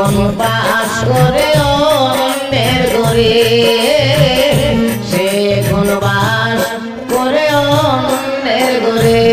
এখন বাস করে অন্যের ঘরে সে এখন বাস করে অন্যের ঘরে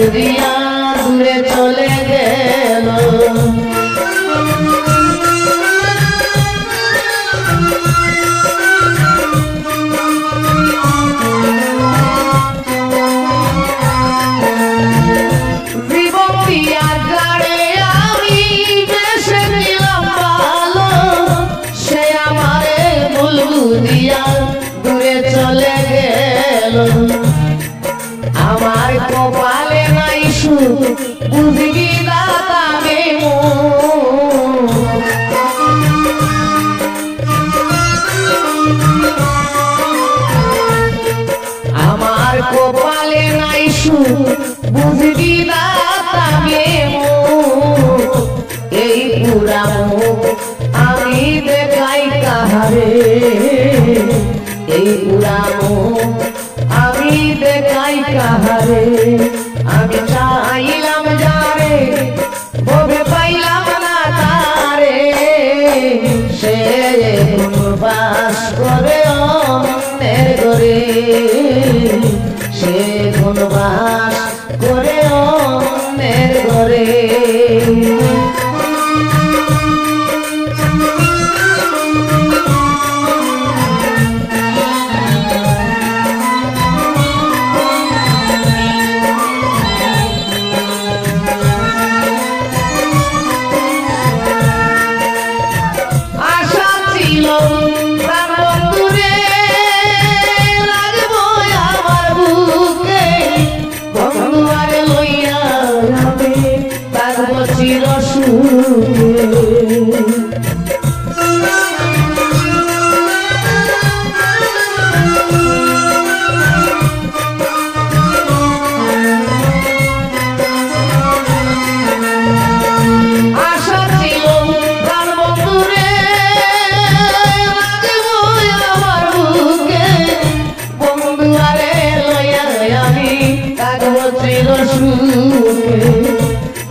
দিয়া দূরে চলে গেল জীবন দিয়া গাড়ে আমি বেশে দিলাম ভালো সে আমারে ভুল দিয়া দূরে চলে গেল আমার কপালে নাই সুখ বুঝবি দাতাবে আমার কপালে নাই সুখ বুঝবি দাতাবে এই পুরা মুখ আমি দেখাই কাহারে এই পুরা মুখ আমি দেখাই কাহারে আমি চাইলাম যারে ভবে পাইলাম না তারে সে বাস করে অন্যের ঘরে সে বাস করে অন্যের ঘরে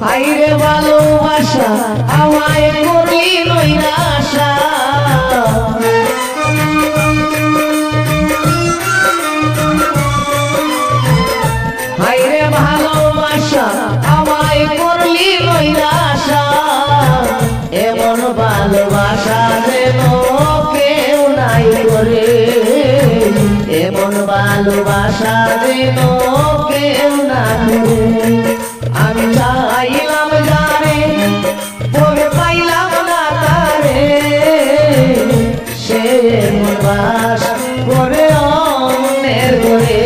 হাইরে ভালোবাসা আমায় করলি নৈরাশা হাইরে ভালোবাসা আমায় করলি নৈরাশা এমন ভালোবাসা যেন কেউ নাই করে এমন ভালোবাসা যেন কেউ না করে আমি চাইলাম যারে ভবে পাইলাম না তারে সে বাস করে অন্যের ঘরে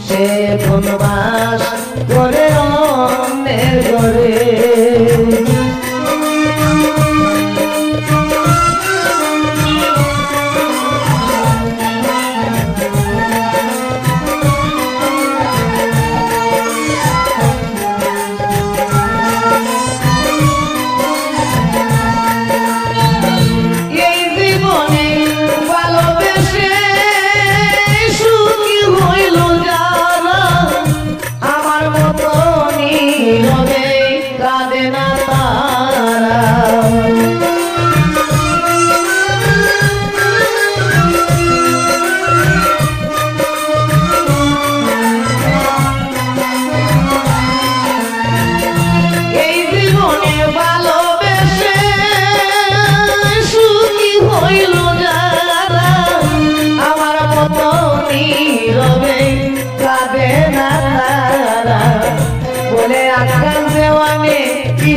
সে বাস করে অন্যের ঘরে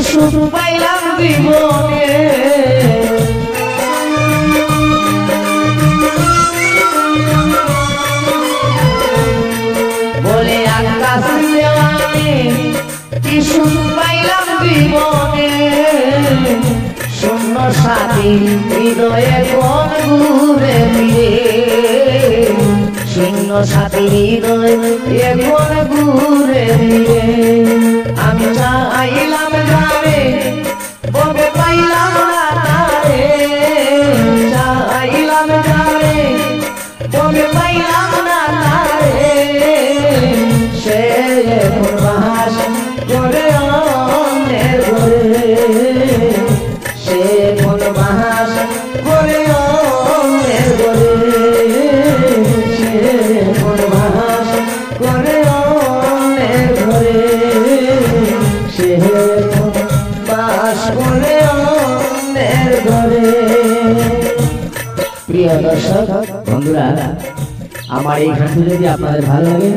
সুখ পাইলাম জীবনে বলে আকাশ দেওয়ানে কি সুখ পাইলাম জীবনে শূন্য সাথী হৃদয়ে কোন ঘুরে ফিরে শূন্য সাথী হৃদয়ে কোন ঘুরে ফিরে আমি চাইলাম জানে বলবে পাইলাম না তারে চাইলাম জানে বলবে পাইলাম না তারে সে এখন বাস করে অন্যের ঘরে সে এখন বাস করে অন্যের ঘরে সে এখন বাস করে অন্যের ঘরে সে এখন বাস করে অন্যের ঘরে। প্রিয় দর্শক বন্ধুরা, আমার এই গানটি যদি আপনাদের ভালো লাগে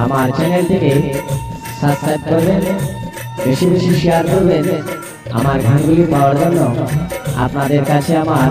আমার চ্যানেলটিকে সাবস্ক্রাইব করবেন, বেশি বেশি শেয়ার করবেন। আমার গানগুলি পাওয়ার জন্য আপনাদের কাছে আমার